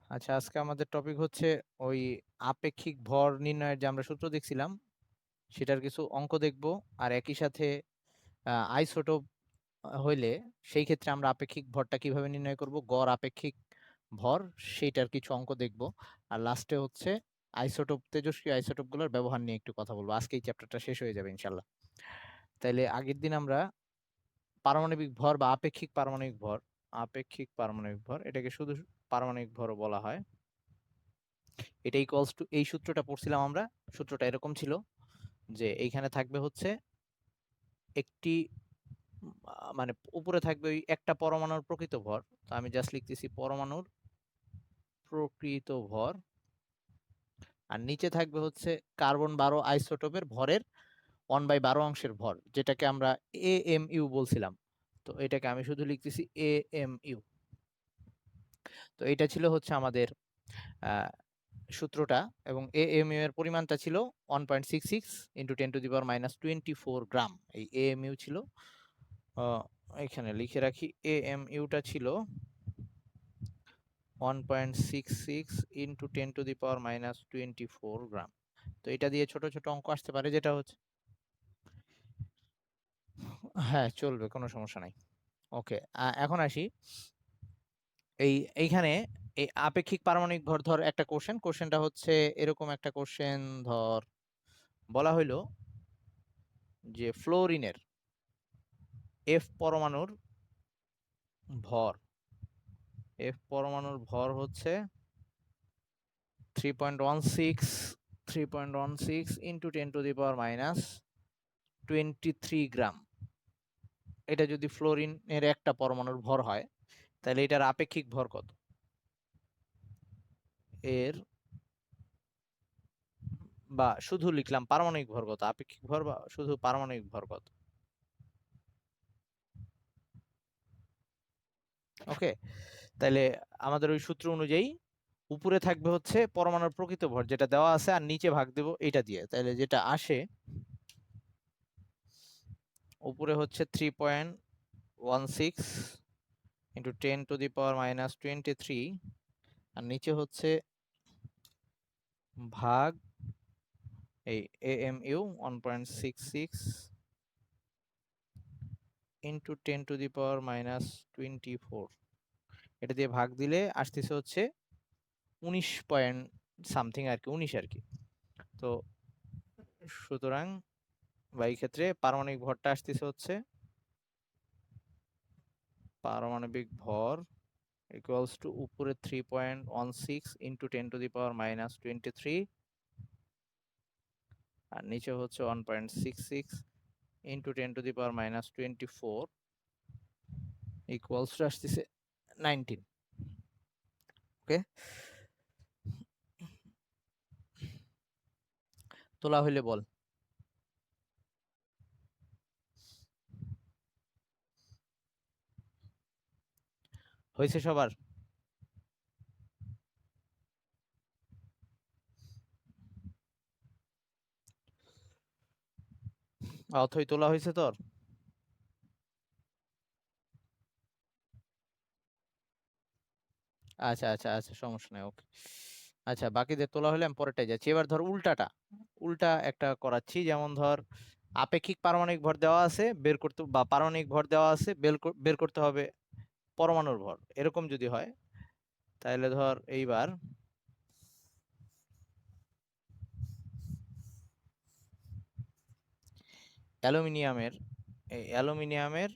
আচ্ছা, আজকে আমাদের টপিক হচ্ছে ওই আপেক্ষিক ভর নির্ণয়ের যে আমরা সূত্র দেখছিলাম সেটার কিছু অঙ্ক দেখব। আর একই সাথে আইসোটোপ হইলে সেই ক্ষেত্রে আমরা আপেক্ষিক ভরটা কিভাবে নির্ণয় করব, গড় আপেক্ষিক ভর, সেইটার কিছু অঙ্ক দেখব। আর লাস্টে হচ্ছে আইসোটোপ, তেজস্ক্রিয় আইসোটোপ গুলোর ব্যবহার নিয়ে একটু কথা বলবো। আজকে এই চ্যাপ্টারটা শেষ হয়ে যাবে ইনশাল্লাহ। তাইলে আগের দিন আমরা পারমাণবিক ভর বা আপেক্ষিক পারমাণবিক ভর এটাকে শুধু পারমাণবিক ভরও বলা হয়। এটা ইকুয়ালস টু, এই সূত্রটা পড়ছিলাম আমরা। সূত্রটা এরকম ছিল যে এইখানে থাকবে হচ্ছে একটি মানে উপরে থাকবে ওই একটা পরমাণুর প্রকৃত ভর। তো আমি জাস্ট লিখতেছি পরমাণুর প্রকৃত ভর, আর নিচে থাকবে হচ্ছে কার্বন 12 আইসোটোপের ভরের 1/12 অংশের ভর, যেটাকে আমরা এ এম ইউ বলছিলাম। তো এটাকে আমি শুধু লিখতেছি এ এম ইউ। তো এটা ছিল হচ্ছে আমাদের আহ, সূত্রটা। এবং এএমইউ এর পরিমাণটা ছিল 1.66 ইন্টু 10⁻⁻24 গ্রাম। এই এএমইউ ছিল, এখানে লিখে রাখি, এএমইউটা ছিল 1.66 ইন্টু 10⁻⁻24 গ্রাম। তো এটা দিয়ে ছোট ছোট অঙ্ক আসতে পারে, যেটা হচ্ছে, হ্যাঁ চলবে, কোনো সমস্যা নাই। ওকে, এখন আসি এইখানে এই আপেক্ষিক পারমাণবিক ভর। ধর একটা কোশ্চেনটা হচ্ছে এরকম একটা কোশ্চেন। ধর বলা হইলো যে ফ্লোরিনের এফ পরমাণুর ভর, হচ্ছে 3.16 ইন্টু 10⁻⁻23 গ্রাম। এটা যদি ফ্লোরিনের একটা পরমাণুর ভর হয়, তাহলে এটার আপেক্ষিক ভর কত? এর বা শুধু লিখলাম পারমাণবিক ভর কত, আপেক্ষিক ভর বা শুধু পারমাণবিক ভর কত? ওকে, তাহলে আমাদের ওই সূত্র অনুযায়ী উপরে থাকবে হচ্ছে পরমাণুর প্রকৃত ভর যেটা দেওয়া আছে, আর নিচে ভাগ দেব এটা দিয়ে। তাহলে যেটা আসে, উপরে হচ্ছে 3.16 ইন্টু 10⁻⁻23, আর নিচে হচ্ছে ভাগ এই এএমইউ 1.66 ইন্টু 10⁻⁻24। এটা দিয়ে ভাগ দিলে আসতেছে হচ্ছে 19 পয়েন্ট সামথিং আর কি, 19 আর কি। তো সুতরাং বা এই ক্ষেত্রে পারমাণবিক ভরটা আসতেছে হচ্ছে, পারমাণবিক ভর ইকুয়ালস টু উপরে 3.16 ইন্টু 10⁻⁻23, আর নিচে হচ্ছে 1.66 ইন্টু 10⁻⁻24 ইকুয়ালস টু আসতেছে 19। ওকে, তোলা হইলে বল। হয়েছে সবার? অথই তোলা হয়েছে তোর? আচ্ছা আচ্ছা আচ্ছা, সমস্যা নাই, ওকে। আচ্ছা, বাকিদের তোলা হলে আমি পরেরটাই যাচ্ছি। এবার ধর উল্টা একটা করাচ্ছি। যেমন ধর আপেক্ষিক পারমাণবিক ভর দেওয়া আছে, বের করতে, বা পারমাণবিক ভর দেওয়া আছে, বের করতে হবে পরমাণুর ভর, এরকম যদি হয়, তাহলে ধর এইবার অ্যালুমিনিয়ামের অ্যালুমিনিয়ামের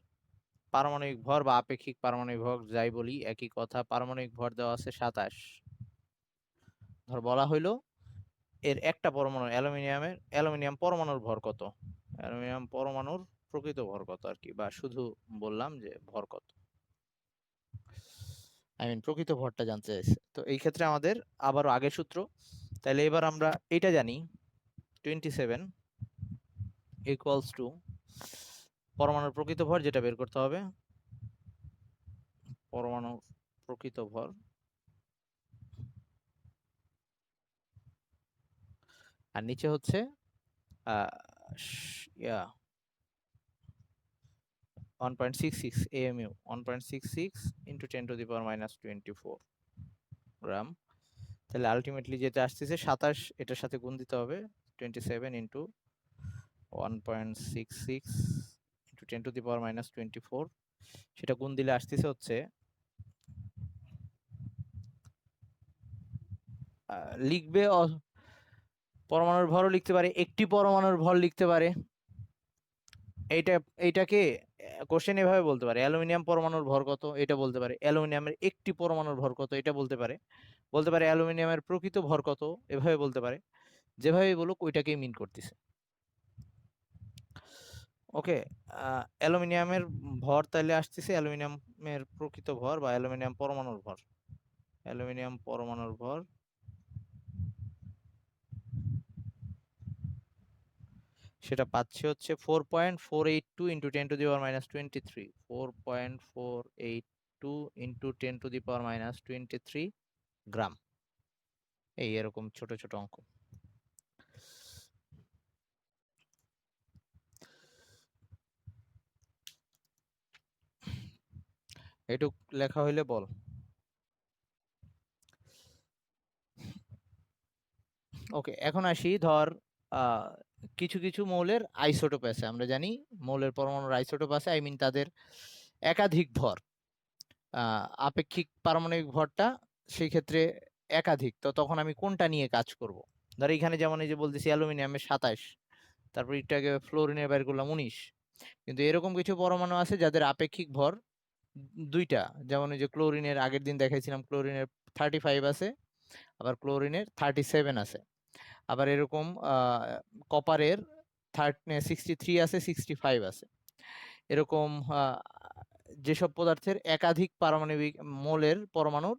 পারমাণবিক ভর বা আপেক্ষিক পারমাণবিক ভর যাই বলি একই কথা, পারমাণবিক ভর দেওয়া আছে 27। ধর বলা হইলো এর একটা পরমাণু অ্যালুমিনিয়াম পরমাণুর ভর কত, অ্যালুমিনিয়াম পরমাণুর প্রকৃত ভর কত আর কি, বা শুধু বললাম যে ভর কত, প্রকৃত ভরটা জানতে চাইছে। তো এই ক্ষেত্রে আমাদের আবারও আগের সূত্র। তাহলে এবার আমরা এটা জানি, 27 ইকুয়ালস টু পরমাণুর প্রকৃত ভর, যেটা বের করতে হবে, পরমাণুর প্রকৃত ভর, আর নিচে হচ্ছে আহ ইয়া 1.66 AMU, 1.66 ইন্টু 10⁻⁻24। গ্রাম। তাহলে আলটিমেটলি যেটা আসতেছে 27, এটার সাথে গুণ দিতে হবে 27 ইন্টু 1.66 ইন্টু 10⁻⁻²4, সেটা গুণ দিলে আসতেছে হচ্ছে লিখবে পরমাণুর ভরও লিখতে পারে, একটি পরমাণুর ভর লিখতে পারে। এইটাকে কোশ্চেন এভাবে বলতে পারে, অ্যালুমিনিয়াম পরমাণুর ভর কত, এটা বলতে পারে। অ্যালুমিনিয়ামের একটি পরমাণুর ভর কত, এটা বলতে পারে। বলতে পারে অ্যালুমিনিয়ামের প্রকৃত ভর কত, এভাবে বলতে পারে। যেভাবে বলুক ওইটাকেই মিন করতেছে। ওকে, অ্যালুমিনিয়ামের ভর তাহলে আসতেছে অ্যালুমিনিয়ামের প্রকৃত ভর বা অ্যালুমিনিয়াম পরমাণুর ভর। অ্যালুমিনিয়াম পরমাণুর ভর সেটা পাচ্ছি হচ্ছে 4.482 ইন্টু 10⁻⁻23, 4.482 ইন্টু 10⁻⁻23 গ্রাম। এই এরকম ছোট ছোট অঙ্ক। এটুক লেখা হইলে বল। ওকে, এখন আসি, ধর কিছু কিছু মৌলের আইসোটোপ আছে, আমরা জানি মৌলের পরমাণুর আইসোটোপ আছে, আই মিন তাদের একাধিক ভর। আপেক্ষিক পারমাণবিক ভরটা সেই ক্ষেত্রে একাধিক, তো তখন আমি কোনটা নিয়ে কাজ করব? ধর এখানে যেমন এই যে বলতেছি অ্যালুমিনিয়ামের 27, তারপর একটু আগে ফ্লোরিনের বের করলাম 19। কিন্তু এরকম কিছু পরমাণু আছে যাদের আপেক্ষিক ভর দুইটা, যেমন ওই যে ক্লোরিনের আগের দিন দেখাইছিলাম, ক্লোরিনের 35 আছে, আবার ক্লোরিনের 37 আছে। আবার এরকম কপারের 63 আছে, 65 আছে। এরকম যেসব পদার্থের একাধিক পারমাণবিক মোলের পরমাণুর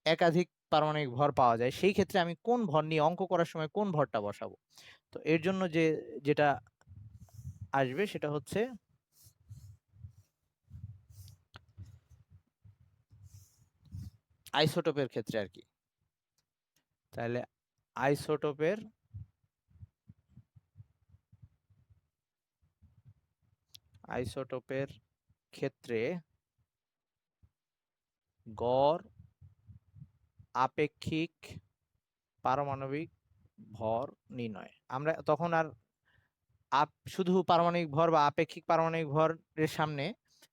একাধিক পারমাণবিক ভর পাওয়া যায়, সেই ক্ষেত্রে আমি কোন ভর নিয়ে অঙ্ক করার সময় কোন ভরটা বসাবো? তো এর জন্য যেটা আসবে সেটা হচ্ছে আইসোটোপের ক্ষেত্রে আর কি। তাহলে আইসোটোপের আইসোটোপের ক্ষেত্রে গড় আপেক্ষিক পারমাণবিক ভর নির্ণয়, আমরা তখন আর শুধু পারমাণবিক ভর বা আপেক্ষিক পারমাণবিক ভরের সামনে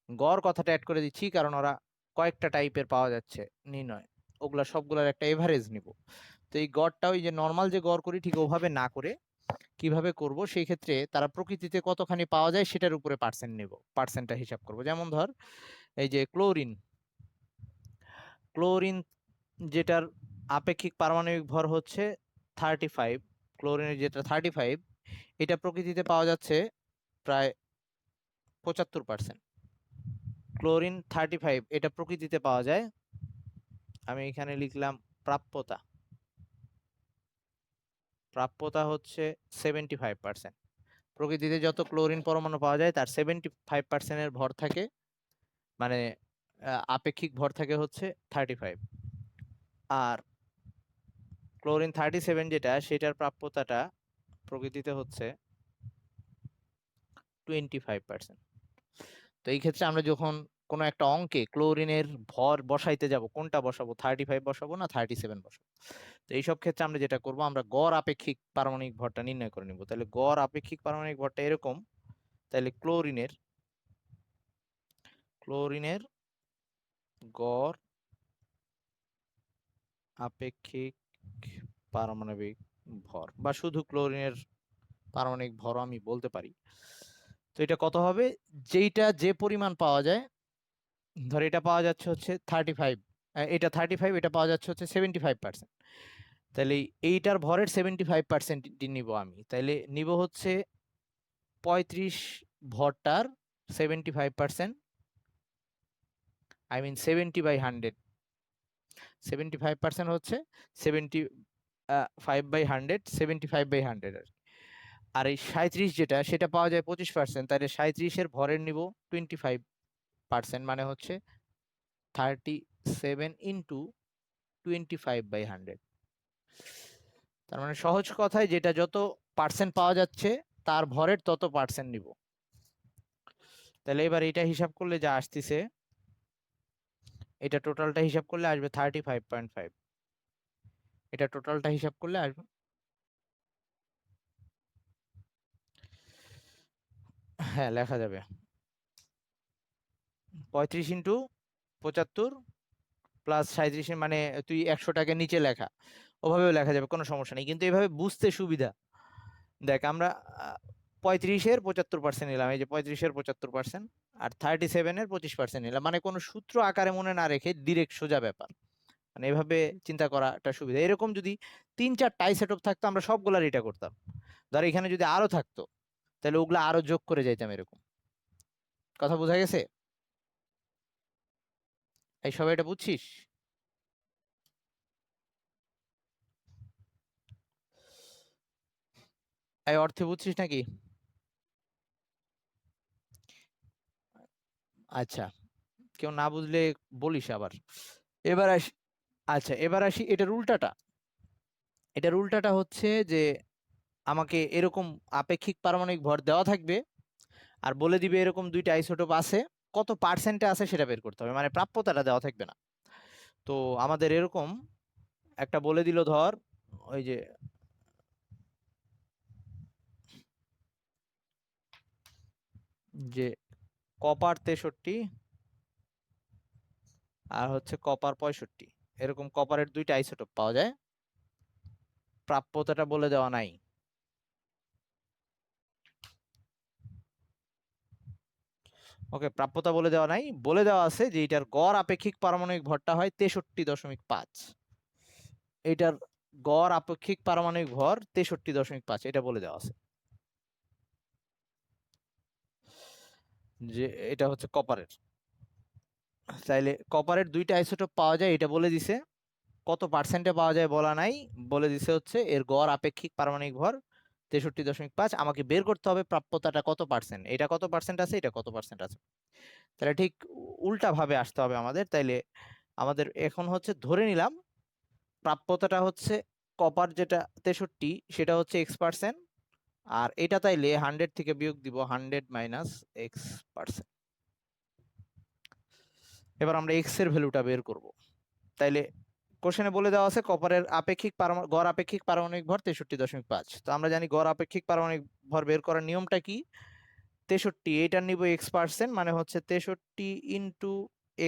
গড় কথাটা অ্যাড করে দিচ্ছি, কারণ ওরা কয়েকটা টাইপের পাওয়া যাচ্ছে নির্ণয়, ওগুলা সবগুলোর একটা এভারেজ নিব। তো এই গড়টা ওই যে নর্মাল যে গড় করি ঠিক ওভাবে না করে কিভাবে করব, সেই ক্ষেত্রে তারা প্রকৃতিতে কতখানি পাওয়া যায় সেটার উপরে পার্সেন্ট নেব, পার্সেন্টটা হিসাব করব। যেমন ধর এই যে ক্লোরিন, ক্লোরিন যেটার আপেক্ষিক পারমাণবিক ভর হচ্ছে 35, ক্লোরিনের যেটা 35, এটা প্রকৃতিতে পাওয়া যাচ্ছে প্রায় 75%। ক্লোরিন 35 এটা প্রকৃতিতে পাওয়া যায়, আমি এখানে লিখলাম প্রাপ্যতা, প্রাপ্যতা হচ্ছে 75%। প্রকৃতিতে যত ক্লোরিন পরমাণু পাওয়া যায় তার 75%-এর ভর থাকে, মানে আপেক্ষিক ভর থাকে হচ্ছে 35। আর ক্লোরিন 37 যেটা, সেটার প্রাপ্যতাটা প্রকৃতিতে হচ্ছে 25%। তো এই ক্ষেত্রে আমরা যখন কোনো একটা অঙ্কে ক্লোরিনের ভর বসাইতে যাব, কোনটা বসাবো, 35 বসাবো না 37 বসাবো? তো এইসব ক্ষেত্রে আমরা যেটা করব, আমরা গড় আপেক্ষিক পারমাণবিক ভরটা নির্ণয় করে নিব। তাহলে গড় আপেক্ষিক পারমাণবিক ভরটা এরকম, তাহলে ক্লোরিনের গড় আপেক্ষিক পারমাণবিক ভর, বা শুধু ক্লোরিনের পারমাণবিক ভর আমি বলতে পারি। তো এটা কত হবে, যেইটা যে পরিমাণ পাওয়া যায়, ধর এটা পাওয়া যাচ্ছে হচ্ছে 35, এটা 35, এটা পাওয়া যাচ্ছে হচ্ছে 75%। তাহলে এইটার ভরের 75% নিব আমি, তাইলে নিব হচ্ছে 35 ভরটার 75%, আই মিন 70/100। 75% হচ্ছে 75/100, 75/100 আর কি। আর এই 37 যেটা, সেটা পাওয়া যায় 25%, তাহলে 37-এর ভরের নিব 25%, মানে হচ্ছে 37 ইন্টু 25/100। তার মানে সহজ কথায় যেটা যত পার্সেন্ট পাওয়া যাচ্ছে তার ভরের তত পার্সেন্ট নিব। তাহলে এবার এটা হিসাব করলে যা আসতেছে, এটা টোটালটা হিসাব করলে আসবে 35.5। এটা টোটালটা হিসাব করলে আসবে, হ্যাঁ লেখা যাবে 35 ইন্টু 75 প্লাস 37, মানে তুই 100টাকে নিচে লেখা, ওভাবেও লেখা যাবে, কোনো সমস্যা নেই, কিন্তু এভাবে বুঝতে সুবিধা। দেখ আমরা 35-এর 75% নিলাম, এই যে 35-এর 75% আর 37-এর 25% নিলাম, মানে কোনো সূত্র আকারে মনে না রেখে ডিরেক্ট সোজা ব্যাপার, মানে এভাবে চিন্তা করাটা সুবিধা। এরকম যদি 3-4টাই সেট আপ থাকতো আমরা সবগুলার এটা করতাম, ধর এখানে যদি আরো থাকতো তাহলে ওগুলা আরো যোগ করে যাইতাম, এরকম। কথা বোঝা গেছে? এই সবাই এটা বুঝছিস? এই অর্থে বুঝছিস নাকি? আচ্ছা, কেউ না বুঝলে বলিস আবার। এবার আসি, আচ্ছা এবার আসি এটার উল্টাটা। এটার উল্টাটা হচ্ছে যে আমাকে এরকম আপেক্ষিক পারমাণবিক ভর দেওয়া থাকবে, আর বলে দিবে এরকম দুইটা আইসোটোপ আছে, কত পার্সেন্টে আছে সেটা বের করতে হবে, মানে প্রাপ্যতাটা দেওয়া থাকবে না। তো আমাদের এরকম একটা বলে দিল, ধর ওই যে যে কপার 63 আর হচ্ছে কপার 65, এরকম কপারের দুইটা আইসোটোপ পাওয়া যায়, প্রাপ্যতাটা বলে দেওয়া নাই। ওকে, প্রাপ্যতা বলে দেওয়া নাই, বলে দেওয়া আছে যে এটার গড় আপেক্ষিক পারমাণবিক ভরটা হয় 63.5। এটার গড় আপেক্ষিক পারমাণবিক ভর 63.5, এটা বলে দেওয়া আছে। যে এটা হচ্ছে কপারের, তাইলে কপারের দুইটা আইসোটোপ পাওয়া যায় এটা বলে দিছে, কত পার্সেন্টে পাওয়া যায় বলা নাই, বলে দিছে হচ্ছে এর গড় আপেক্ষিক পারমাণবিক ভর 63.5, আমাকে বের করতে হবে প্রাপ্যতাটা কত পার্সেন্ট, এটা কত পার্সেন্ট আছে, এটা কত পার্সেন্ট আছে। তাহলে ঠিক উল্টা ভাবে আসতে হবে আমাদের। তাইলে আমাদের এখন হচ্ছে ধরে নিলাম প্রাপ্যতাটা হচ্ছে কপার যেটা 63 সেটা হচ্ছে X%, আর এটা তাইলে 100 থেকে বিয়োগ দিব 100 মাইনাস X%। এবার আমরা X এর ভ্যালুটা বের করব। তাইলে কোশ্চেনে বলে দেওয়া আছে কপারের গড় আপেক্ষিক পারমাণবিক ভর 63.5। তো আমরা জানি গড় আপেক্ষিক পারমাণবিক ভর বের করার নিয়মটা কি, 63 এইটার নিব X%, মানে হচ্ছে 63 ইন্টু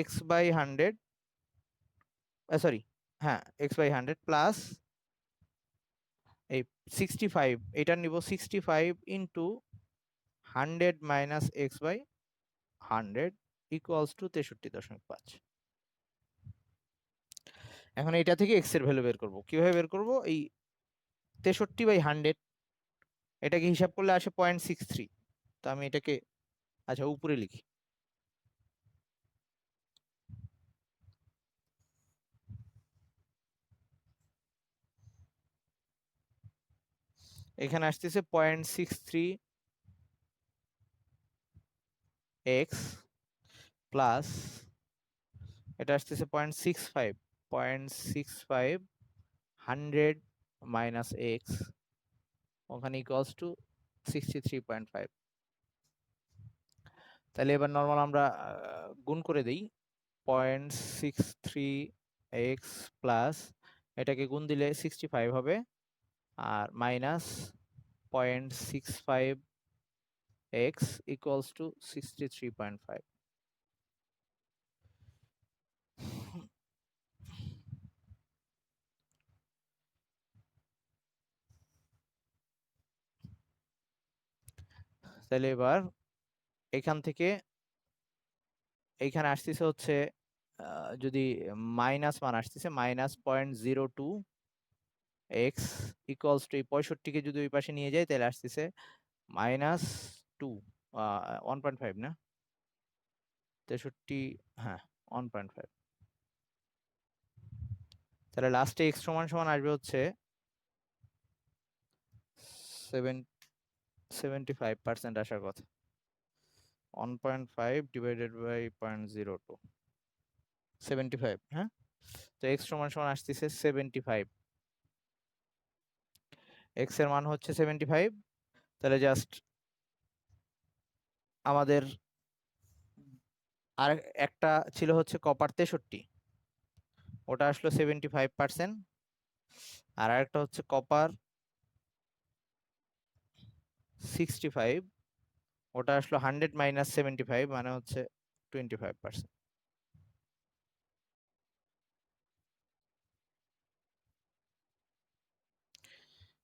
X/100, সরি, হ্যাঁ X/100 প্লাস এই 65, এটার নিব 65 into 100 minus X/100 equals to 63.5। এখন এটা থেকে এক্স এর ভ্যালু বের করব, কিভাবে বের করব, এই 63/100 এটাকে হিসাব করলে আসে 0.63। তো আমি এটাকে, আচ্ছা উপরে লিখি, এখানে আসতেছে 0.63x প্লাস এটা আসতেছে 0.65, 0.65 100 মাইনাস এক্স, ওখানে ইকুয়ালস টু 63.5। তাহলে এবার নর্মাল আমরা গুণ করে দিই, 0.63x প্লাস এটাকে গুণ দিলে 65 হবে, আর মাইনাস 0.65x ইকুয়ালস টু 63.5। তাহলে এবার এখান থেকে এইখানে আসতেছে হচ্ছে যদি মাইনাস মান আসতেছে -0.02x ইকুয়ালস টু, এই 65কে যদি ওই পাশে নিয়ে যাই তাহলে আসতেছে -2, 1.5 না 63, হ্যাঁ 1.5। তাহলে লাস্টে এক্স সমান সমান আসবে হচ্ছে 75% আসার কথা, 1.5 ডিভাইডেড বাই 0.02, 75, হ্যাঁ। তো এক্স সমান সমান আসতেছে 75, এক্স এর মান হচ্ছে 75। তাহলে জাস্ট আমাদের আর একটা ছিল হচ্ছে কপার 63, ওটা আসলো 75%, আর আরেকটা হচ্ছে কপার 65, ওটা আসলো 100 - 75, মানে হচ্ছে 25%।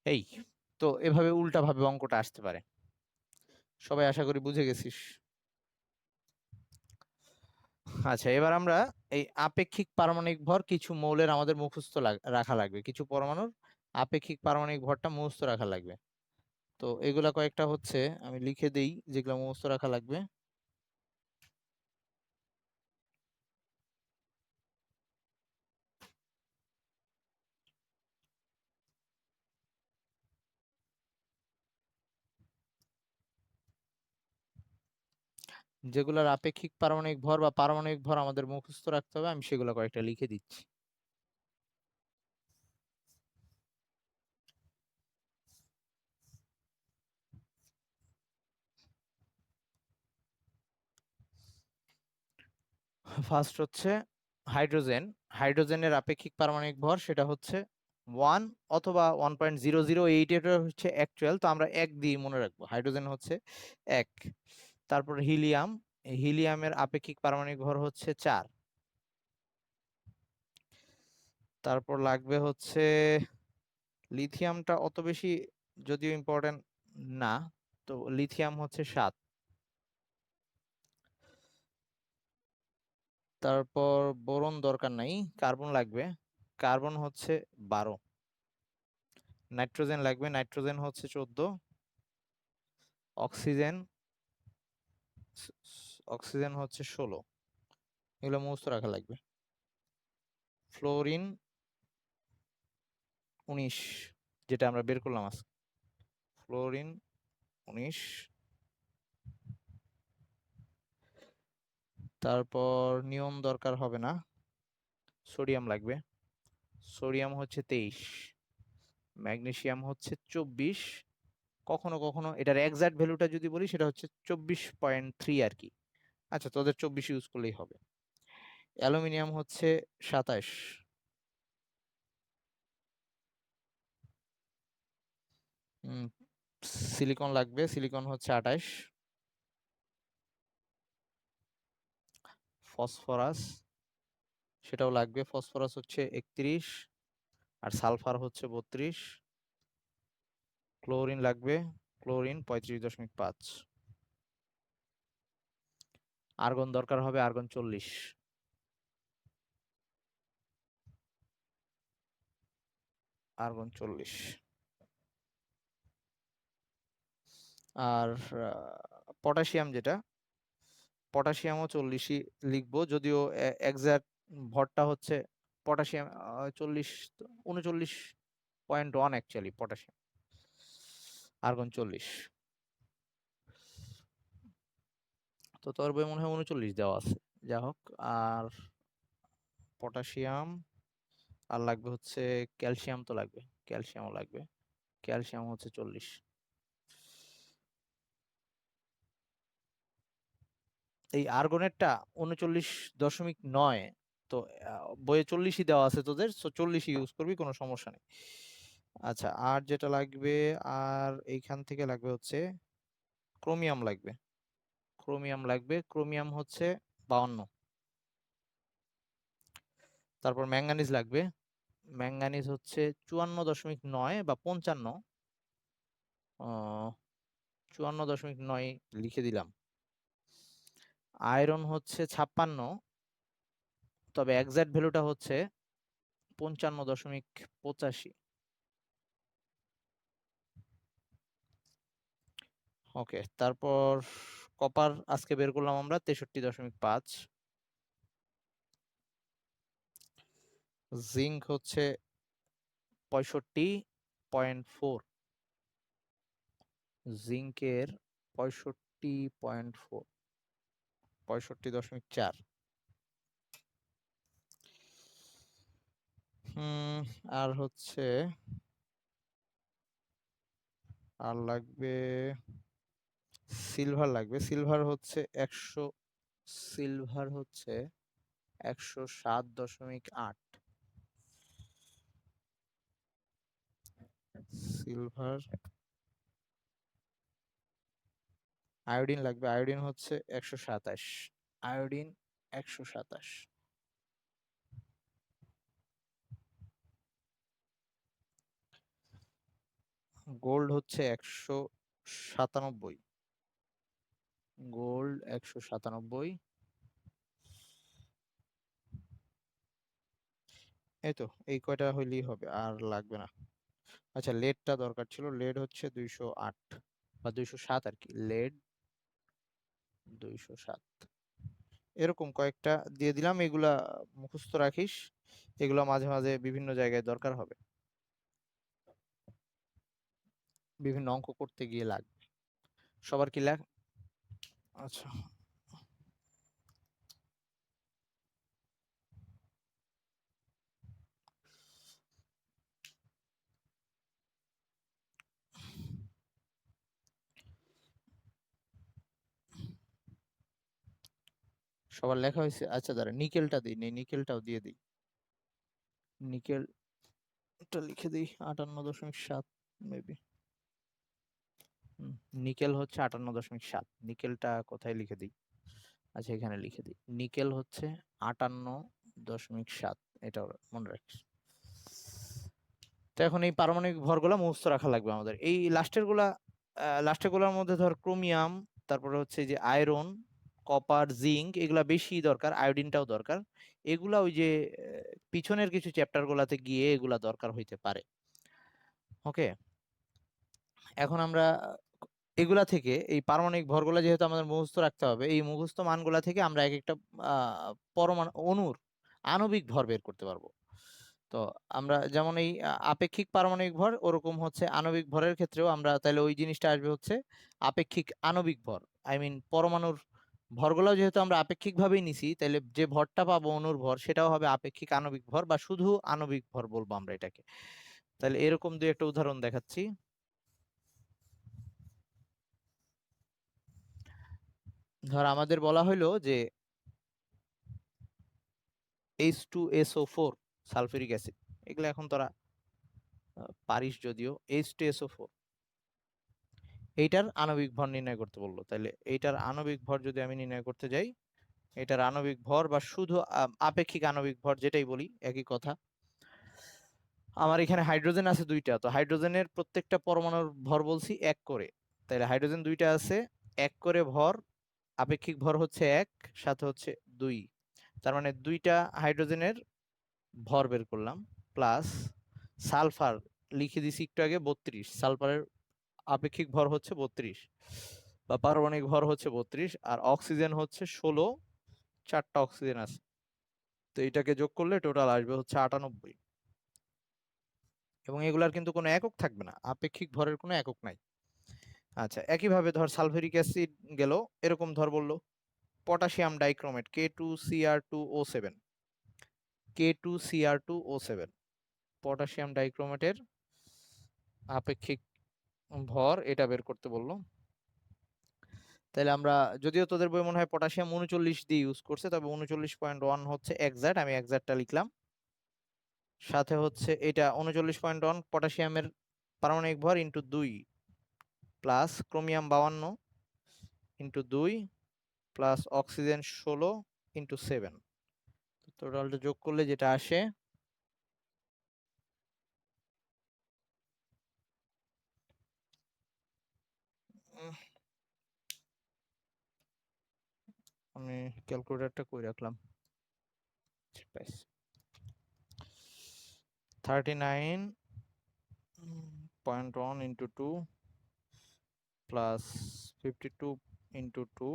এই তো এভাবে উল্টা ভাবে অঙ্কটা আসতে পারে। সবাই আশা করি বুঝে গেছিস। আচ্ছা, এবার আমরা এই আপেক্ষিক পারমাণবিক ভর কিছু মৌলের আমাদের মুখস্থ রাখা লাগবে, কিছু পরমাণুর আপেক্ষিক পারমাণবিক ভরটা মুখস্থ রাখা লাগবে। তো এগুলা কয়েকটা হচ্ছে, আমি লিখে দেই যেগুলো মুখস্থ রাখা লাগবে। যেগুলোর আপেক্ষিক পারমাণবিক ভর বা পারমাণবিক ভর আমাদের মুখস্থ রাখতে হবে, আমি সেগুলো কয়েকটা লিখে দিচ্ছি। ফার্স্ট হচ্ছে হাইড্রোজেন। হাইড্রোজেনের আপেক্ষিক পারমাণবিক ভর সেটা হচ্ছে 1 অথবা 1.008, এটা হচ্ছে অ্যাকচুয়াল, তো আমরা 1 দিয়ে মনে রাখবো, হাইড্রোজেন হচ্ছে 1। তারপর হিলিয়াম, হিলিয়ামের আপেক্ষিক পারমাণবিক ভর হচ্ছে 4। তারপর লাগবে হচ্ছে লিথিয়ামটা অত বেশি যদিও ইম্পর্টেন্ট না, তো লিথিয়াম হচ্ছে 7। তারপর বোরন দরকার নাই, কার্বন লাগবে, কার্বন হচ্ছে 12। নাইট্রোজেন লাগবে, নাইট্রোজেন হচ্ছে 14। অক্সিজেন, অক্সিজেন হচ্ছে 16। এগুলো মুখস্থ রাখা লাগবে। ফ্লোরিন 19, যেটা আমরা বের করলাম আজকে। ফ্লোরিন 19। তারপর নিয়ন দরকার হবে না, সোডিয়াম লাগবে, সোডিয়াম হচ্ছে 23। ম্যাগনেসিয়াম হচ্ছে 24। কখনো কখনো এটার এক্সাক্ট ভ্যালুটা যদি বলি সেটা হচ্ছে 24.3 আর কি। আচ্ছা, তোদের 24 ইউজ করলেই হবে। অ্যালুমিনিয়াম হচ্ছে 27। সিলিকন লাগবে, সিলিকন হচ্ছে 28। ফসফরাস, সেটাও লাগবে, ফসফরাস হচ্ছে 31। আর সালফার হচ্ছে 32। ক্লোরিন লাগবে, ক্লোরিন 35.5। আর্গন দরকার হবে, আর্গন 40। আর্গন 40। আর পটাশিয়াম, যেটা পটাশিয়ামও 40ই লিখবো, যদিও এক্সাক্ট ভরটা হচ্ছে পটাশিয়াম 40, 39.1 অ্যাকচুয়ালি পটাশিয়াম, আর্গন 40। তো তোর বই মনে হয় 39 দেওয়া আছে, যা হোক। আর পটাশিয়াম, আর লাগবে হচ্ছে ক্যালসিয়াম, তো লাগবে, ক্যালসিয়ামও লাগবে, ক্যালসিয়াম হচ্ছে 40। এই আর্গনেটটা 39.9, তো বইয়ে 40ই দেওয়া আছে তোদের, 40ই ইউজ করবি, কোনো সমস্যা নেই। আচ্ছা, আর যেটা লাগবে, আর এইখান থেকে লাগবে হচ্ছে ক্রোমিয়াম লাগবে, ক্রোমিয়াম লাগবে, ক্রোমিয়াম হচ্ছে 52। তারপর ম্যাঙ্গানিজ লাগবে, ম্যাঙ্গানিজ হচ্ছে 54.9 বা 55। 54.9 লিখে দিলাম। আয়রন হচ্ছে 56, তবে এক্সাক্ট ভ্যালুটা হচ্ছে 55.85। ওকে, তারপর কপার আজকে বের করলাম আমরা 63.5। জিঙ্ক হচ্ছে 65.4। জিঙ্কের 65.4, 65.4। আর হচ্ছে, আর লাগবে সিলভার লাগবে, সিলভার হচ্ছে 100, সিলভার হচ্ছে 107.8। সিলভার, আয়োডিন লাগবে, আয়োডিন হচ্ছে 127, আয়োডিন 127, গোল্ড হচ্ছে 197, গোল্ড 197, এই তো এই কয়টা হইলেই হবে, আর লাগবে না। আচ্ছা লেডটা দরকার ছিল, লেড হচ্ছে 208 বা 207 আর কি, লেড 207, এরকম কয়েকটা দিয়ে দিলাম। এগুলা মুখস্থ রাখিস, এগুলা মাঝে মাঝে বিভিন্ন জায়গায় দরকার হবে, বিভিন্ন অঙ্ক করতে গিয়ে লাগবে। সবার কি আচ্ছা সবার লেখা হয়েছে। আচ্ছা দাঁড়া নিকেলটা দিই, নিকেলটাও দিয়ে দিই, নিকেলটা লিখে দিই 58.7 মেবি। নিকেল হচ্ছে 58.7, নিকেলটা কোথায় লিখে দিই, আচ্ছা এখানে লিখে দিই, নিকেল হচ্ছে 58.7, এটা মনে রাখিস। তো এখন এই পারমাণবিক ভরগুলা মুখস্থ রাখা লাগবে আমাদের। এই লাস্টের গুলার মধ্যে ধর ক্রোমিয়াম, তারপরে হচ্ছে যে আয়রন, কপার, জিঙ্ক, এগুলা বেশি দরকার, আয়োডিনটাও দরকার। এগুলা ওই যে পিছনের কিছু চ্যাপ্টার গুলাতে গিয়ে এগুলা দরকার হইতে পারে। ওকে, এখন আমরা এগুলা থেকে এই পারমাণবিক ভরগুলা যেহেতু আমাদের মুখস্থ রাখতে হবে, এই মুখস্থ মানগুলা থেকে আমরা এক একটা পরমাণু অণুর আণবিক ভর বের করতে পারবো। তো আমরা যেমন এই আপেক্ষিক পারমাণবিক ভর, ওরকম হচ্ছে আণবিক ভরের ক্ষেত্রেও আমরা তাহলে ওই জিনিসটা আসবে হচ্ছে আপেক্ষিক আণবিক ভর, আই মিন পরমাণুর ভরগুলোও যেহেতু আমরা আপেক্ষিক ভাবেই নিছি, তাহলে যে ভরটা পাবো অণুর ভর সেটাও হবে আপেক্ষিক আণবিক ভর, বা শুধু আণবিক ভর বলবো আমরা এটাকে। তাহলে এরকম দুই একটা উদাহরণ দেখাচ্ছি। ধর আমাদের বলা হইলো যে H2SO4 সালফিউরিক অ্যাসিড, এগুলো এখন তোরা পারিস যদিও। H2SO4 এইটার আণবিক ভর নির্ণয় করতে বললো, তাহলে এইটার আণবিক ভর যদি আমি নির্ণয় করতে যাই, এটার আণবিক ভর বা শুধু আপেক্ষিক আণবিক ভর যেটাই বলি একই কথা। আমার এখানে হাইড্রোজেন আছে দুইটা, তো হাইড্রোজেনের প্রত্যেকটা পরমাণুর ভর বলছি 1 করে, তাহলে হাইড্রোজেন দুইটা আছে, 1 করে ভর, আপেক্ষিক ভর হচ্ছে 1, সাথে হচ্ছে 2, তার মানে দুইটা হাইড্রোজেনের ভর বের করলাম, প্লাস সালফার লিখে দিছি একটু আগে 32, সালফারের আপেক্ষিক ভর হচ্ছে 32 বা পারমাণবিক ভর হচ্ছে 32, আর অক্সিজেন হচ্ছে 16, 4টা অক্সিজেন আছে, তো এটাকে যোগ করলে টোটাল আসবে হচ্ছে 98। এবং এগুলার কিন্তু কোনো একক থাকবে না, আপেক্ষিক ভরের কোনো একক নাই। আচ্ছা একইভাবে ধর সালফিউরিক অ্যাসিড গেল, এরকম ধর বললো potassium dichromate K2Cr2O7, K2Cr2O7, potassium ডাইক্রোমেটের আপেক্ষিক ভর এটা বের করতে বললো। তাহলে আমরা, যদিও তোদের বই মনে হয় পটাশিয়াম 39 দিয়ে ইউজ করছে, তবে 39.1 হচ্ছে এক্সাক্ট, আমি এক্সাক্টটা লিখলাম। সাথে হচ্ছে এটা 39.1 পটাশিয়ামের পারমাণবিক ভর into 2, plus chromium 52 into 2, plus oxygen 16 into 7, টোটালটা যোগ করলে যেটা আসে, আমি ক্যালকুলেটরটা কই রাখলাম, 39.1 into 2 plus 52 into 2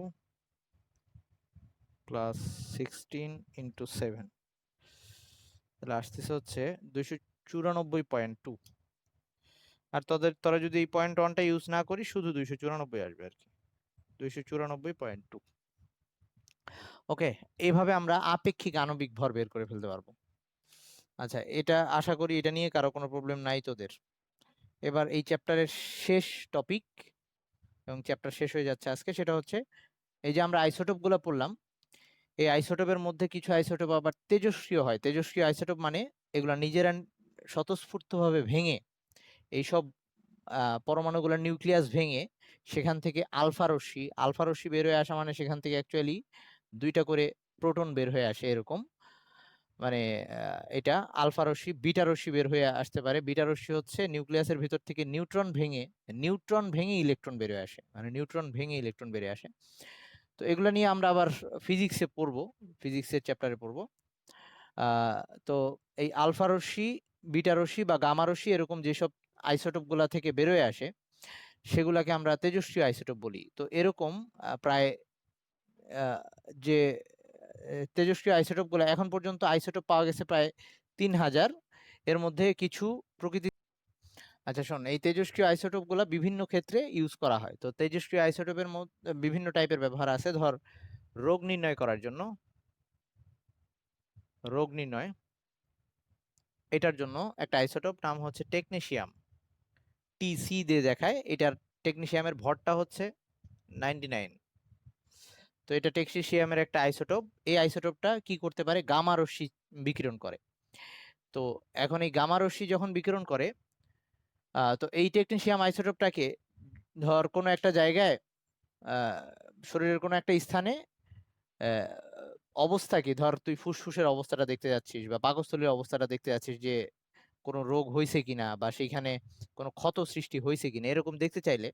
plus 16 into 7, তাহলে আসতেছে হচ্ছে 294.2। আর তোরা যদি এই 0.1টা ইউজ না করি, শুধু 294 আসবে আর কি, 294.2। ওকে, এইভাবে আমরা আপেক্ষিক আণবিক ভর বের করে ফেলতে পারবো। আচ্ছা এটা আশা করি এটা নিয়ে কারো কোনো প্রবলেম নাই তোদের। এবার এই চ্যাপ্টারের শেষ টপিক, এবং চ্যাপ্টার শেষ হয়ে যাচ্ছে আজকে, সেটা হচ্ছে এই যে আমরা আইসোটোপ গুলো পড়লাম, এই আইসোটোপের মধ্যে কিছু আইসোটোপ আবার তেজস্ক্রিয় হয়। তেজস্ক্রিয় আইসোটোপ মানে এগুলা নিজেরা স্বতঃস্ফূর্তভাবে ভেঙে এইসব পরমাণুগুলোর নিউক্লিয়াস ভেঙে সেখান থেকে আলফা রশ্মি বের হয়ে আসা, মানে সেখান থেকে অ্যাকচুয়ালি 2টা করে প্রোটন বের হয়ে আসে এরকম, মানে এটা আলফা রশ্মি। বিটা রশ্মি বের হয়ে আসতে পারে। বিটা রশ্মি হচ্ছে নিউক্লিয়াসের ভিতর থেকে নিউট্রন ভেঙে ইলেকট্রন বের হয়ে আসে, মানে নিউট্রন ভেঙে ইলেকট্রন বেরিয়ে আসে। তো এগুলো নিয়ে আমরা আবার ফিজিক্সে পড়বো, ফিজিক্সের চ্যাপ্টারে পড়বো। তো এই আলফা রশ্মি, বিটা রশ্মি বা গামা রশ্মি এরকম যেসব আইসোটোপ গুলা থেকে বেরোয় আসে সেগুলাকে আমরা তেজস্ক্রিয় আইসোটোপ বলি। তো এরকম প্রায় যে তেজস্ক্রিয় আইসোটোপ গুলা এখন পর্যন্ত আইসোটোপ পাওয়া গেছে প্রায় 3000। এর মধ্যে কিছু প্রকৃতি, আচ্ছা শোন, এই তেজস্ক্রিয় আইসোটোপ গুলা বিভিন্ন ক্ষেত্রে ইউজ করা হয়। তো তেজস্ক্রিয় আইসোটোপের মধ্যে বিভিন্ন টাইপের ব্যবহার আছে। ধর, রোগ নির্ণয় করার জন্য, রোগ নির্ণয়, এটার জন্য একটা আইসোটোপ নাম হচ্ছে টেকনেশিয়াম, টিসি দিয়ে দেখায়। এটার টেকনেশিয়ামের ভরটা হচ্ছে 99। তো এটা টেকনেশিয়ামের একটা আইসোটোপ। এই আইসোটোপটা কি করতে পারে? গামা রশ্মি বিকিরণ করে। তো এখন এই গামা রশ্মি যখন বিকিরণ করে, তো এই টেকনেশিয়াম আইসোটোপটাকে ধর কোনো একটা জায়গায়, শরীরের কোনো একটা স্থানে অবস্থা কি, ধর তুই ফুসফুসের অবস্থাটা দেখতে যাচ্ছিস বা পাকস্থলীর অবস্থাটা দেখতে যাচ্ছিস যে কোনো রোগ হয়েছে কিনা বা সেইখানে কোনো ক্ষত সৃষ্টি হয়েছে কিনা, এরকম দেখতে চাইলে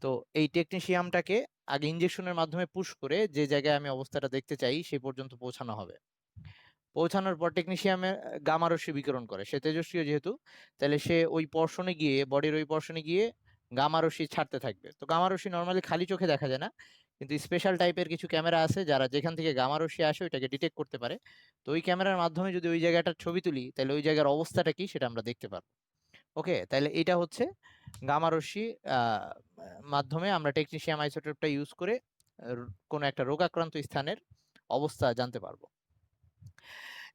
তো এই টেকনিশিয়ামটাকে আগে ইনজেকশনের মাধ্যমে পুশ করে যে জায়গায় আমি অবস্থাটা দেখতে চাই সেই পর্যন্ত পৌঁছানো হবে। পৌঁছানোর পর টেকনিশিয়ামে গামা রশ্মি বিকিরণ করে, সে তেজস্ক্রিয় যেহেতু, তাহলে সে ওই পর্শনে গিয়ে, বডির ওই পর্শনে গিয়ে গামা রশ্মি ছাড়তে থাকবে। তো গামা রশ্মি নর্মালি খালি চোখে দেখা যায় না, কিন্তু স্পেশাল টাইপের কিছু ক্যামেরা আছে যারা যেখান থেকে গামা রশ্মি আসে ওইটাকে ডিটেক্ট করতে পারে। তো ওই ক্যামেরার মাধ্যমে যদি ওই জায়গাটার ছবি তুলি তাহলে ওই জায়গার অবস্থাটা কি সেটা আমরা দেখতে পারবো। ওকে, তাহলে এটা হচ্ছে গামা রশ্মি মাধ্যমে আমরা টেকনিশিয়াম আইসোটোপটা ইউজ করে কোনো একটা রোগাক্রান্ত স্থানের অবস্থা জানতে পারবো।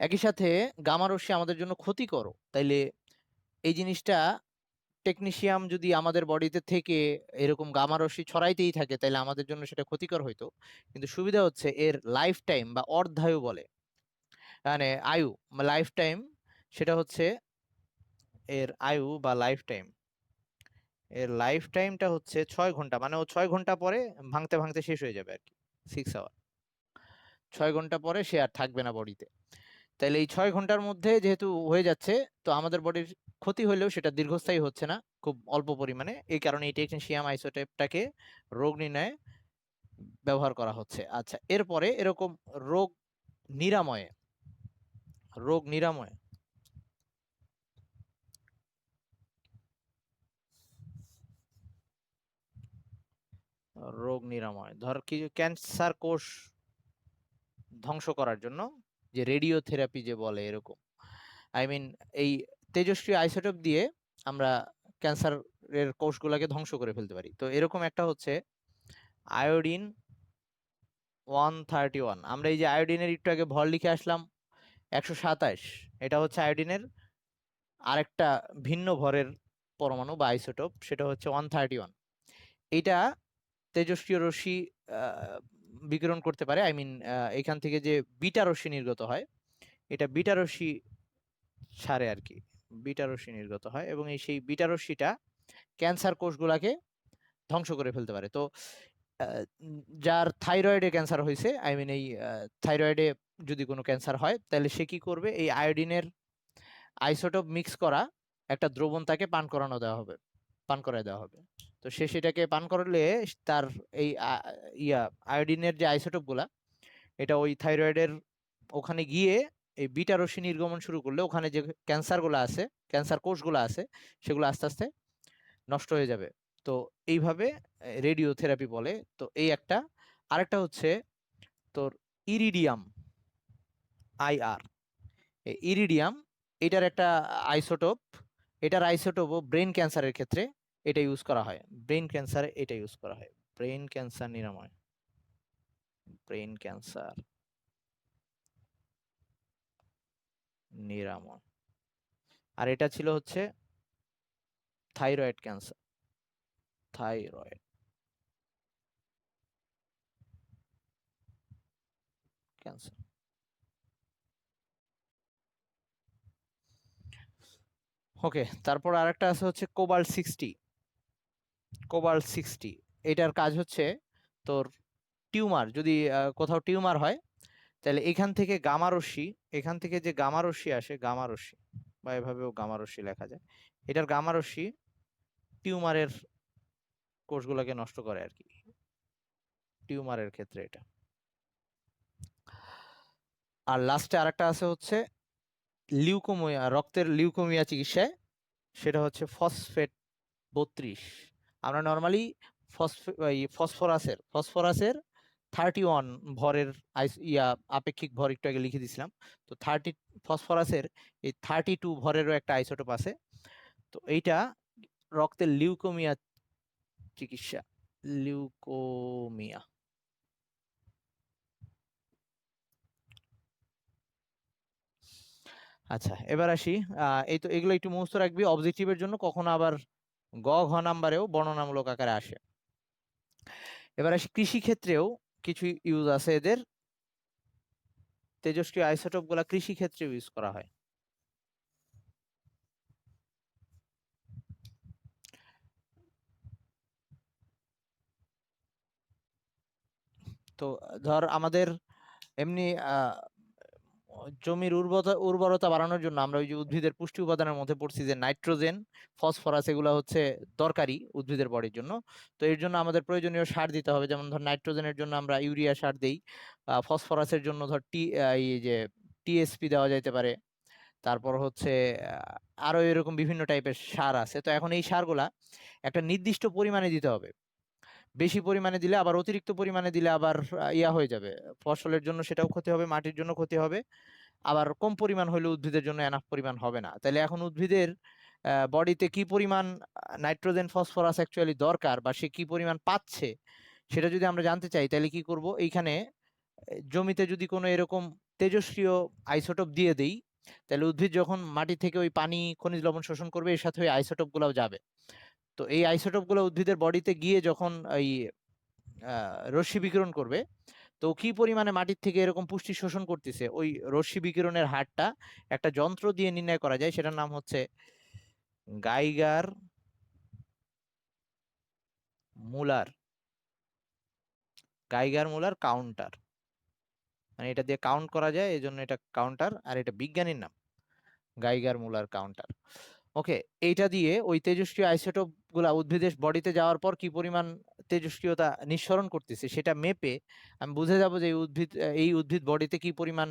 একই সাথে গামা রশ্মি আমাদের জন্য ক্ষতিকর, তাইলে এই জিনিসটা, টেকনিশিয়াম যদি আমাদের বডিতে থেকে এরকম গামা রশ্মি ছড়াইতেই থাকে তাহলে আমাদের জন্য সেটা ক্ষতিকর হইতো। কিন্তু সুবিধা হচ্ছে এর লাইফ টাইম বা অর্ধায়ু বলে, মানে আয়ু, লাইফ টাইম, সেটা হচ্ছে এর আয়ু বা লাইফ টাইম, এর লাইফ টাইমটা হচ্ছে 6 ঘন্টা, মানে ও 6 ঘন্টা পরে ভাঙতে ভাঙতে শেষ হয়ে যাবে আর কি, 6 আওয়ার। 6 ঘন্টা পরে সে আর থাকবে না বডিতে। তাহলে এই 6 ঘন্টার মধ্যে যেহেতু হয়ে যাচ্ছে, তো আমাদের বডির ক্ষতি হলেও সেটা দীর্ঘস্থায়ী হচ্ছে না, খুব অল্প পরিমাণে। এই কারণে এই টেকনিশিয়াম আইসোটোপটাকে রোগ নির্ণয়ে ব্যবহার করা হচ্ছে। আচ্ছা, এরপরে এরকম রোগ নিরাময়ে, রোগ নিরাময়, রোগ নিরাময়, ধর কি ক্যান্সার কোষ ধ্বংস করার জন্য যে রেডিও থেরাপি যে বলে এরকম, আই মিন এই তেজস্ক্রিয় আইসোটোপ দিয়ে আমরা ক্যান্সারের কোষগুলোকে ধ্বংস করে ফেলতে পারি। তো এরকম একটা হচ্ছে আয়োডিন 131। আমরা এই যে আয়োডিনের একটু আগে ভর লিখে আসলাম 127, এটা হচ্ছে আয়োডিনের আরেকটা ভিন্ন ভরের পরমাণু বা আইসোটোপ, সেটা হচ্ছে 131। এটা তেজস্ক্রিয় রশ্মি বিকিরণ করতে পারে, আই মিন এখান থেকে যে বিটা রশ্মি নির্গত হয়, এটা বিটা রশ্মি ছাড়ে আর কি, বিটা রশ্মি নির্গত হয় এবং এই সেই বিটা রশ্মিটা ক্যান্সার কোষগুলাকে ধ্বংস করে ফেলতে পারে। তো যার থাইরয়েডে ক্যান্সার হয়েছে, আই মিন এই থাইরয়েডে যদি কোনো ক্যান্সার হয় তাহলে সে কি করবে, এই আয়োডিনের আইসোটোপ মিক্স করা একটা দ্রবণ তাকে পান করায় দেওয়া হবে। তো সে সেটাকে পান করলে তার এই আয়োডিনের যে আইসোটোপ গুলা, এটা ওই থাইরয়েডের ওখানে গিয়ে এই বিটা রশ্মি নির্গমন শুরু করলে ওখানে যে ক্যান্সারগুলো আছে, ক্যান্সার কোষগুলো আছে, সেগুলো আস্তে আস্তে নষ্ট হয়ে যাবে। তো এইভাবে রেডিও থেরাপি বলে। তো এই একটা, আরেকটা হচ্ছে তোর ইরিডিয়াম, আইআর, ইরিডিয়াম, এটার একটা আইসোটোপ, এটার আইসোটোপও ব্রেন ক্যান্সারের ক্ষেত্রে এটা ইউজ করা হয়, ব্রেন ক্যান্সারে এটা ইউজ করা হয়, ব্রেন ক্যান্সার নিরাময়, ব্রেন ক্যান্সার নিরাময়। আর এটা ছিল হচ্ছে থাইরয়েড ক্যান্সার, থাইরয়েড ক্যান্সার। ওকে, তারপর আরেকটা আছে হচ্ছে কোবাল্ট 60। কোবাল্ট 60, এটার কাজ হচ্ছে তোর টিউমার, যদি কোথাও টিউমার হয় তাহলে এখান থেকে গামা রশ্মি, এখান থেকে যে গামা রশ্মি আসে, গামা রশ্মি বা এভাবেও গামা রশ্মি লেখা যায়, এটার গামা রশ্মি টিউমারের কোষগুলোকে নষ্ট করে আর কি, টিউমারের ক্ষেত্রে এটা। আর লাস্টে আরেকটা আছে হচ্ছে লিউকোমিয়া, রক্তের লিউকোমিয়া চিকিৎসায়, সেটা হচ্ছে ফসফেট 32। আমরা নর্মালি ফসফরাসের 31 ভরের আপেক্ষিক ভর একটু আগে লিখে দিছিলাম। তো ফসফরাসের এই 32 ভরেরও একটা আইসোটোপ আছে। তো এইটা রক্তের লিউকোমিয়া চিকিৎসা, লিউকোমিয়া। আচ্ছা, এবার আসি, এই তো এগুলো একটু মুখস্থ রাখবি অবজেক্টিভের জন্য, কখনো আবার ঘ নাম্বারেও বর্ণনামূলক আকারে আসে। এবার আসি কৃষি ক্ষেত্রেও কিছু ইউজ আছে এদের, তেজস্ক্রিয় আইসোটোপ গুলা কৃষি ক্ষেত্রে ইউজ করা হয়। তো ধর আমাদের এমনি জমির উর্বরতা বাড়ানোর জন্য আমরা ওই যে উদ্ভিদের পুষ্টি উপাদানের মধ্যে পড়ছি যে নাইট্রোজেন, ফসফরাস, এগুলো হচ্ছে দরকারি উদ্ভিদের বডির জন্য। তো এর জন্য আমাদের প্রয়োজনীয় সার দিতে হবে, যেমন ধর নাইট্রোজেনের জন্য আমরা ইউরিয়া সার দেই, ফসফরাসের জন্য ধর এই যে টিএসপি দেওয়া যাইতে পারে। তারপর হচ্ছে আরো এরকম বিভিন্ন টাইপের সার আছে। তো এখন এই সারগুলা একটা নির্দিষ্ট পরিমাণে দিতে হবে। বেশি পরিমাণে দিলে আবার, অতিরিক্ত পরিমাণে দিলে আবার ইয়া হয়ে যাবে, ফসলের জন্য সেটাও ক্ষতি হবে, মাটির জন্য ক্ষতি হবে। আবার কম পরিমাণ হলে উদ্ভিদের জন্য এনাফ পরিমাণ হবে না। তাহলে এখন উদ্ভিদের বডিতে কি পরিমাণ নাইট্রোজেন ফসফরাস অ্যাকচুয়ালি দরকার, বা সে কি পরিমাণ পাচ্ছে, সেটা যদি আমরা জানতে চাই তাহলে কি করব, এইখানে জমিতে যদি কোনো এরকম তেজস্ক্রিয় আইসোটোপ দিয়ে দেই, তাহলে উদ্ভিদ যখন মাটি থেকে ওই পানি খনিজ লবণ শোষণ করবে, এর সাথে ওই আইসোটোপ গুলাও যাবে। তো এই আইসোটোপ গুলো উদ্ভিদের বডিতে গিয়ে যখন এই রশ্মি বিকিরণ করবে, তো কি পরিমাণে মাটির থেকে এরকম পুষ্টি শোষণ করতেছে, ওই রশ্মি বিকিরণের হারটা একটা যন্ত্র দিয়ে নির্ণয় করা যায়, সেটার নাম হচ্ছে গাইগার মুলার, গাইগার মুলার কাউন্টার। মানে এটা দিয়ে কাউন্ট করা যায়, এই জন্য এটা কাউন্টার, আর এটা বিজ্ঞানীর নাম গাইগার মুলার কাউন্টার। ওকে, এইটা দিয়ে ওই তেজস্ক্রিয় আইসোটোপ গুলা উদ্ভিদের বডিতে যাওয়ার পর কি পরিমাণ তেজস্ক্রিয়তা নিঃসরণ করতেছে সেটা মেপে আমি বুঝে যাব যে এই উদ্ভিদ বডিতে কি পরিমাণ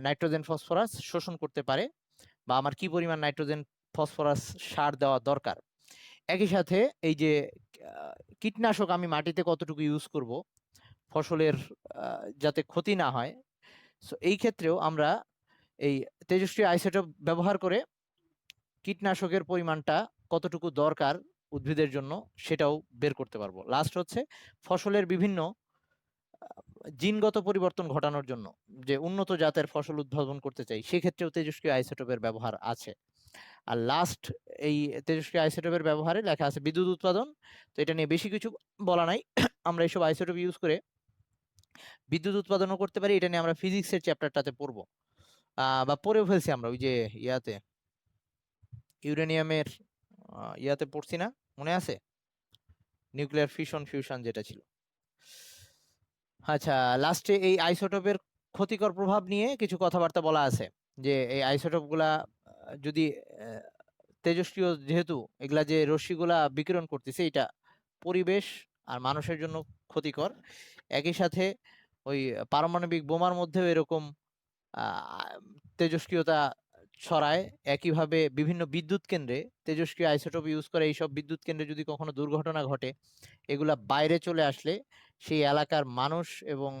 নাইট্রোজেন ফসফরাস শোষণ করতে পারে, বা আমার কি পরিমাণ নাইট্রোজেন ফসফরাস সার দেওয়া দরকার। একই সাথে এই যে কীটনাশক আমি মাটিতে কতটুকু ইউজ করব ফসলের যাতে ক্ষতি না হয়, সো এই ক্ষেত্রেও আমরা এই তেজস্ক্রিয় আইসোটোপ ব্যবহার করে কীটনাশকের পরিমাণটা কতটুকু দরকার উদ্ভিদের জন্য সেটাও বের করতে পারবো। লাস্ট হচ্ছে ফসলের বিভিন্ন জিনগত পরিবর্তন ঘটানোর জন্য, যে উন্নত জাতের ফসল উদ্ভাবন করতে চাই, সেক্ষেত্রেও তেজস্ক্রিয় আইসোটোপের ব্যবহার আছে। আর লাস্ট, এই তেজস্ক্রিয় আইসোটোপের ব্যবহারে লেখা আছে বিদ্যুৎ উৎপাদন। তো এটা নিয়ে বেশি কিছু বলা নাই, আমরা এইসব আইসোটোপ ইউজ করে বিদ্যুৎ উৎপাদনও করতে পারি। এটা নিয়ে আমরা ফিজিক্সের চ্যাপ্টারটাতে পড়বো, বা পড়েও ফেলছি আমরা ওই যে ইয়াতে, ইউরেনিয়ামের ইয়াতে পড়ছি না, মনে আছে, নিউক্লিয়ার ফিউশন যেটা ছিল। আচ্ছা, লাস্টে এই আইসোটোপের ক্ষতিকর প্রভাব নিয়ে কিছু কথাবার্তা বলা আছে, যে এই আইসোটোপ গুলা যদি তেজস্ক্রিয়, যেহেতু এগুলা যে রশ্মিগুলা বিকিরণ করতেছে, এটা পরিবেশ আর মানুষের জন্য ক্ষতিকর। একই সাথে ওই পারমাণবিক বোমার মধ্যেও এরকম তেজস্ক্রিয়তা ছড়ায়। একইভাবে বিভিন্ন বিদ্যুৎ কেন্দ্রে তেজস্ক্রিয় আইসোটোপ ইউজ করে, এইসব বিদ্যুৎ কেন্দ্রে যদি কখনো দুর্ঘটনা ঘটে, এগুলা বাইরে চলে আসলে সেই এলাকার মানুষ এবং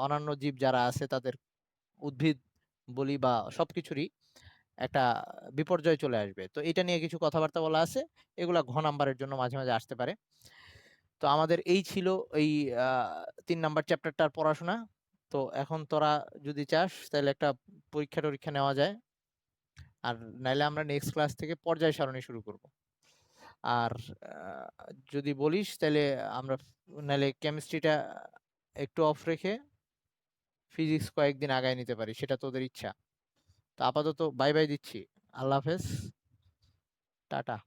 অন্যান্য জীব যারা আছে তাদের, উদ্ভিদ বলি বা সবকিছুরই একটা বিপর্যয় চলে আসবে। তো এটা নিয়ে কিছু কথাবার্তা বলা আছে, এগুলা ঘ নাম্বারের জন্য মাঝে মাঝে আসতে পারে। তো আমাদের এই ছিল এই 3 নাম্বার চ্যাপ্টারটার পড়াশোনা। তো এখন তোরা যদি চাস তাহলে একটা পরীক্ষা টরীক্ষা নেওয়া যায়, আর নাইলে আমরা নেক্সট ক্লাস থেকে পর্যায় সারণী শুরু করব। আর যদি বলিস তাহলে আমরা নাইলে কেমিস্ট্রিটা একটু অফ রেখে ফিজিক্স কয়েকদিন আগায় নিতে পারি, সেটা তোদের ইচ্ছা। তো আপাতত বাই বাই দিচ্ছি, আল্লাহ হাফেজ, টাটা।